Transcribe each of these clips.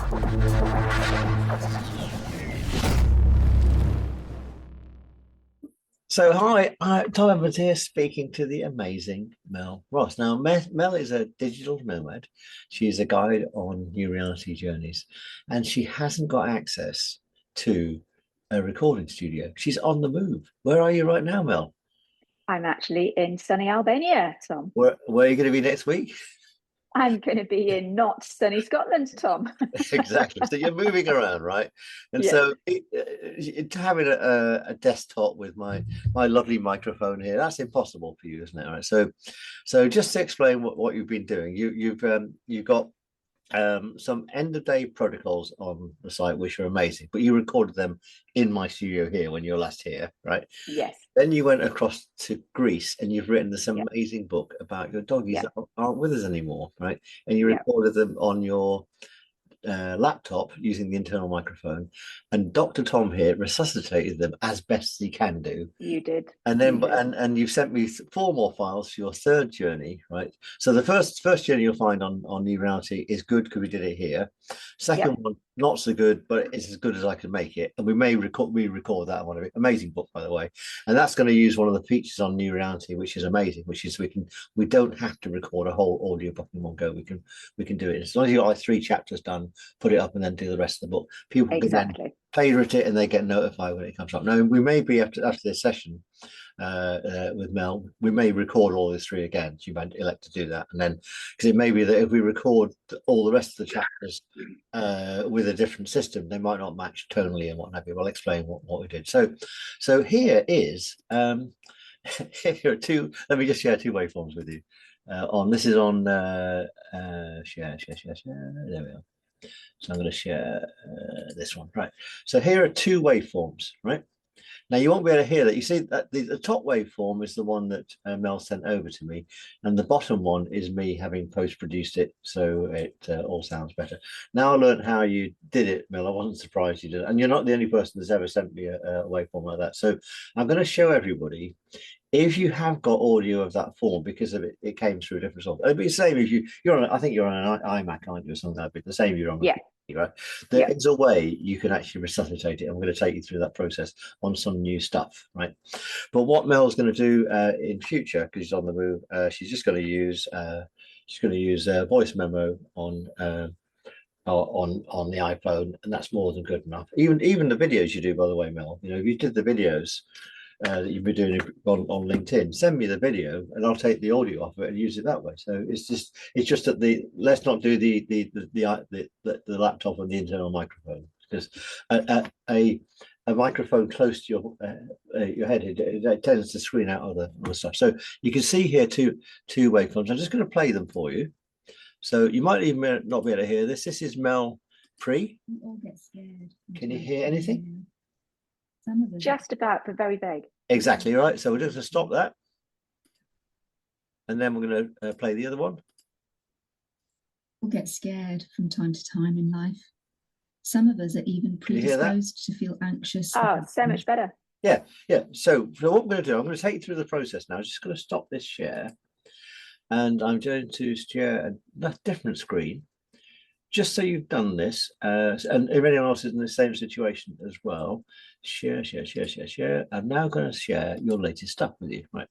So, hi, Tom Evans here speaking to the amazing Mel Ross. Now, Mel is a digital nomad. She's a guide on new reality journeys, and she hasn't got access to a recording studio. She's on the move. Where are you right now, Mel? I'm actually in sunny Albania, Tom. Where are you going to be next week? I'm going to be in not sunny Scotland, Tom. Exactly. So you're moving around, right? And Yes. so having a desktop with my lovely microphone here, that's impossible for you, isn't it? All right. So just to explain what you've been doing, you've got some end of day protocols on the site which are amazing, but you recorded them in my studio here when you were last here, right? Yes. Then you went across to Greece and you've written this Yep. amazing book about your doggies Yep. that aren't with us anymore, right? And you Yep. recorded them on your laptop using the internal microphone, and Dr. Tom here resuscitated them as best he can do. You did. And You then did. and you've sent me four more files for your third journey, right? So the first journey you'll find on New Reality is good because we did it here. Second Yep. one, not so good, but it's as good as I can make it. And we may record that one of it. Amazing book, by the way. And that's going to use one of the features on New Reality, which is amazing, which is we don't have to record a whole audio book in one go. We can do it. As long as you got like 3 chapters done, put it up and then do the rest of the book. People can then Exactly. favorite it and they get notified when it comes up. Now we may be after this session with Mel, we may record all these three again. So you might elect to do that, and then because it may be that if we record all the rest of the chapters with a different system, they might not match tonally and what have you. I'll explain what we did. So here is here are two. Let me just share two waveforms with you. On this is on share. There we are. So I'm going to share this one, right? So here are two waveforms, right? Now you won't be able to hear that. You see that the top waveform is the one that Mel sent over to me, and the bottom one is me having post-produced it, so it all sounds better. Now I learned how you did it, Mel. I wasn't surprised you did it, and you're not the only person that's ever sent me a waveform like that. So I'm going to show everybody. If you have got audio of that form because of it came through a different source. It'd be the same if you're on. I think you're on an iMac, aren't you, or something like that? The same if you're on a Yeah. PC, right? There Yeah. is a way you can actually resuscitate it. I'm going to take you through that process on some new stuff, right? But what Mel's going to do in future, because she's on the move, she's just going to use voice memo on the iPhone, and that's more than good enough. Even the videos you do, by the way, Mel. You know, if you did the videos that you've been doing on LinkedIn, send me the video and I'll take the audio off it and use it that way. So it's just that let's not do the laptop and the internal microphone, because a microphone close to your head it tends to screen out other stuff. So you can see here two waveforms. I'm just going to play them for you. So you might even not be able to hear this. This is Mel pre. We all get scared. Can you hear anything? Some of them. Just about, but very vague. Exactly right. So we're just going to stop that. And then we're going to play the other one. We'll get scared from time to time in life. Some of us are even predisposed to feel anxious. Oh, so much better. Yeah. So what we're going to do, I'm going to take you through the process now. I'm just going to stop this share. And I'm going to share a different screen, just so you've done this. And if anyone else is in the same situation as well, share. I'm now going to share your latest stuff with you, right?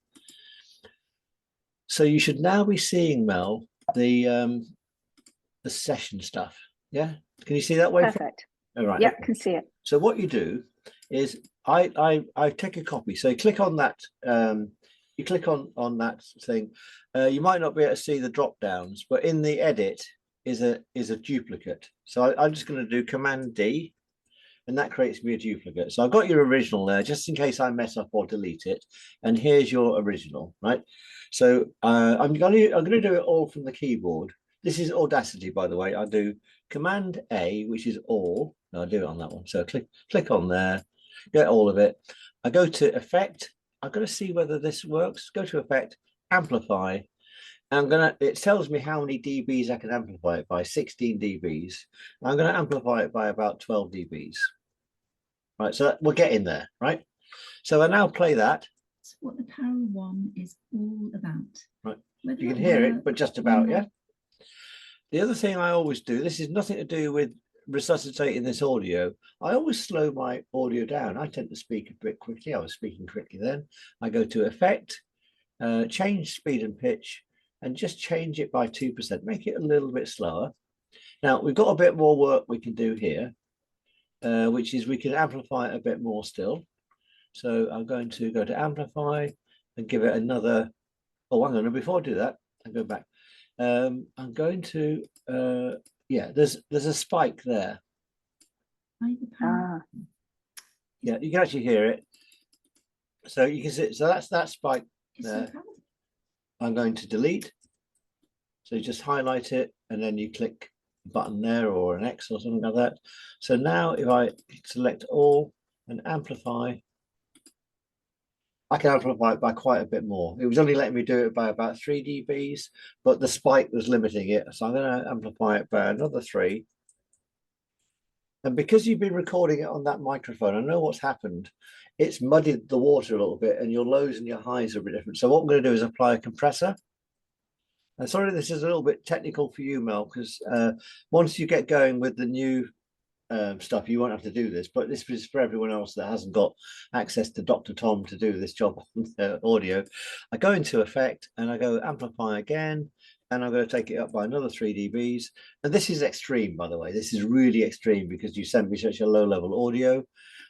So you should now be seeing, Mel, the session stuff. Yeah, can you see that way? Perfect. All right. Yep, can see it. So what you do is I take a copy. So you click on that. You click on that thing. You might not be able to see the drop downs, but in the edit is a duplicate. So I'm just going to do Command D, and that creates me a duplicate. So I've got your original there, just in case I mess up or delete it. And here's your original, right? So I'm going to do it all from the keyboard. This is Audacity, by the way. I do Command A, which is all. No, I do it on that one. So click on there, get all of it. I go to Effect. I'm going to see whether this works. Go to Effect, Amplify. It tells me how many dBs I can amplify it by, 16 dBs. I'm going to amplify it by about 12 dBs. Right, so we're getting there, right? So I now play that. That's what the Power of One is all about. Right, you can hear it, but just about, yeah. The other thing I always do, this is nothing to do with resuscitating this audio, I always slow my audio down. I tend to speak a bit quickly. I was speaking quickly then. I go to effect, change speed and pitch, and just change it by 2%, make it a little bit slower. Now, we've got a bit more work we can do here, which is we can amplify it a bit more still. So I'm going to go to amplify and give it another, oh, hang on, before I do that, I'll go back. I'm going to, yeah, there's a spike there. Yeah, you can actually hear it. So you can see, so that's that spike there. I'm going to delete. So you just highlight it and then you click a button there or an X or something like that. So now if I select all and amplify, I can amplify it by quite a bit more. It was only letting me do it by about 3 dBs, but the spike was limiting it. So I'm going to amplify it by another 3. And because you've been recording it on that microphone, I know what's happened. It's muddied the water a little bit and your lows and your highs are a bit different. So what I'm going to do is apply a compressor. And sorry, this is a little bit technical for you, Mel, because once you get going with the new stuff, you won't have to do this, but this is for everyone else that hasn't got access to Dr. Tom to do this job on audio. I go into effect and I go amplify again, and I'm going to take it up by another 3 dBs. And this is extreme, by the way. This is really extreme because you sent me such a low level audio.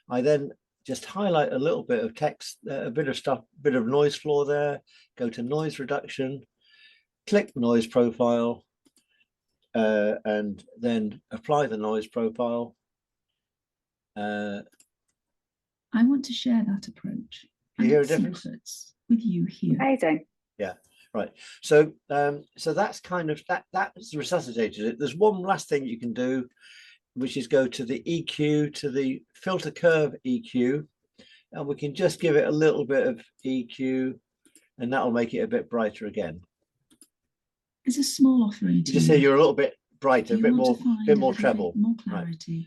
I then just highlight a little bit of text, a bit of stuff, bit of noise floor there, go to noise reduction, click noise profile, and then apply the noise profile. I want to share that approach. You hear a difference with you here. Amazing. Yeah, right. So so that's kind of that's resuscitated it. There's one last thing you can do, which is go to the EQ, to the filter curve EQ, and we can just give it a little bit of EQ, and that'll make it a bit brighter again. It's a small offering. You just say you're a little bit brighter, a bit more treble, more clarity,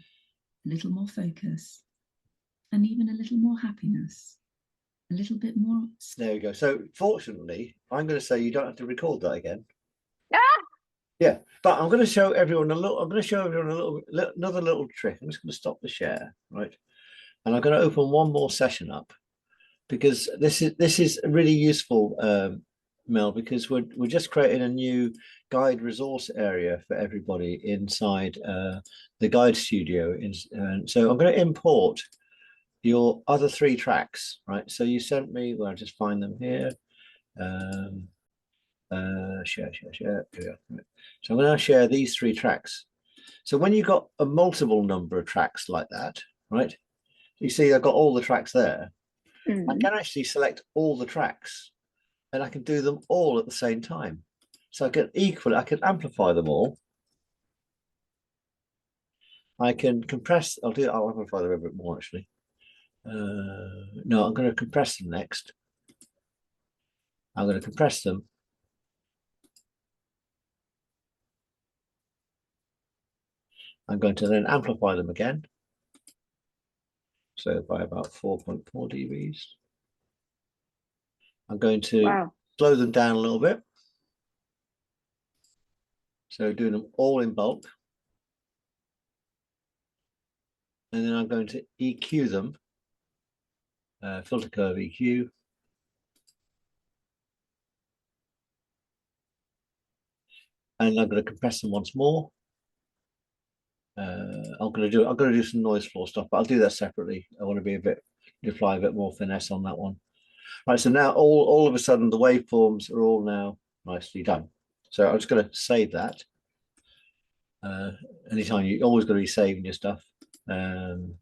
right. A little more focus, and even a little more happiness, a little bit more. There we go. So fortunately, I'm going to say you don't have to record that again. Ah! Yeah, but I'm going to show everyone a little. I'm going to show everyone another little trick. I'm just going to stop the share, right? And I'm going to open one more session up because this is really useful. Mel, because we're just creating a new guide resource area for everybody inside the guide studio. And so I'm going to import your other 3 tracks, right? So you sent me, well, I'll just find them here. Share. Here we go. So I'm going to share these 3 tracks. So when you've got a multiple number of tracks like that, right? You see I've got all the tracks there. I can actually select all the tracks, and I can do them all at the same time. So I can amplify them all. I can compress, I'll amplify them a bit more actually. No, I'm going to compress them next. I'm going to compress them. I'm going to then amplify them again. So by about 4.4 dBs. I'm going to slow them down a little bit. So doing them all in bulk. And then I'm going to EQ them, filter curve EQ. And I'm going to compress them once more. I'm going to do some noise floor stuff, but I'll do that separately. I want to apply a bit more finesse on that one. Right, so now all of a sudden the waveforms are all now nicely done. So I'm just going to save that. Anytime you always got to be saving your stuff. I'll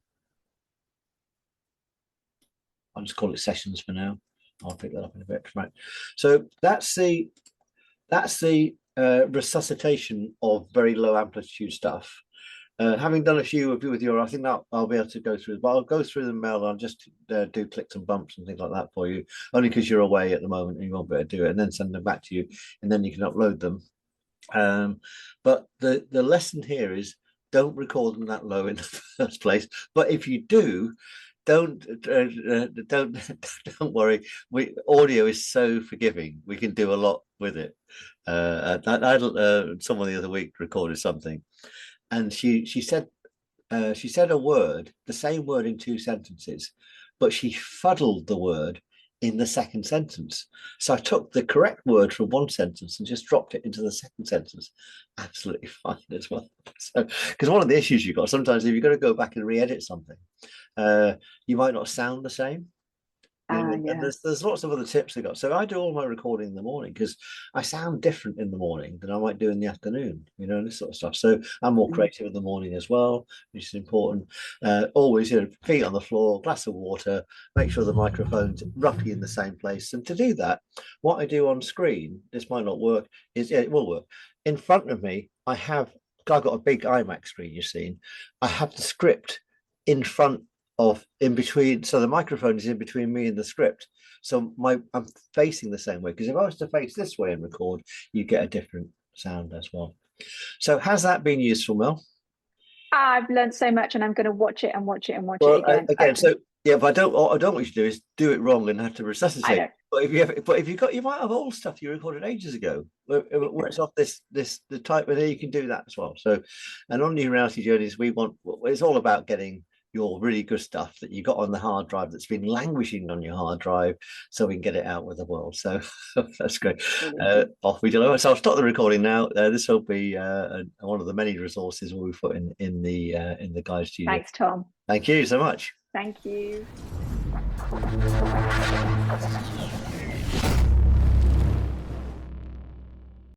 just call it sessions for now. I'll pick that up in a bit. Right. So that's the resuscitation of very low amplitude stuff. Having done a few with your, I think that I'll be able to go through, but I'll go through them, Mel. I'll just do clicks and bumps and things like that for you, only because you're away at the moment and you won't be able to do it, and then send them back to you, and then you can upload them. But the lesson here is don't record them that low in the first place. But if you do, don't worry. Audio is so forgiving. We can do a lot with it. Someone the other week recorded something. And she said she said a word, the same word in 2 sentences, but she fuddled the word in the second sentence. So I took the correct word from one sentence and just dropped it into the second sentence. Absolutely fine as well. So, because one of the issues you've got sometimes, if you've got to go back and re-edit something, you might not sound the same. And there's lots of other tips I got. So I do all my recording in the morning because I sound different in the morning than I might do in the afternoon, and this sort of stuff. So I'm more creative in the morning as well, which is important. Always, feet on the floor, glass of water, make sure the microphone's roughly in the same place. And to do that, what I do on screen, this might not work, it will work. In front of me, I've got a big iMac screen, you've seen. I have the script in front in between, so the microphone is in between me and the script, so I'm facing the same way, because if I was to face this way and record, you get a different sound as well. So has that been useful, Mel? I've learned so much, and I'm going to watch it again. So yeah, but what I don't want you to do is do it wrong and have to resuscitate. But if you might have old stuff you recorded ages ago where it's off the type, and you can do that as well. So, and on New Reality Journeys, it's all about getting your really good stuff that you got on the hard drive that's been languishing on your hard drive, so we can get it out with the world. So that's great. Off we go. So I'll stop the recording now. This will be one of the many resources we'll put in the guide studio. Thanks, Tom. Thank you so much. Thank you.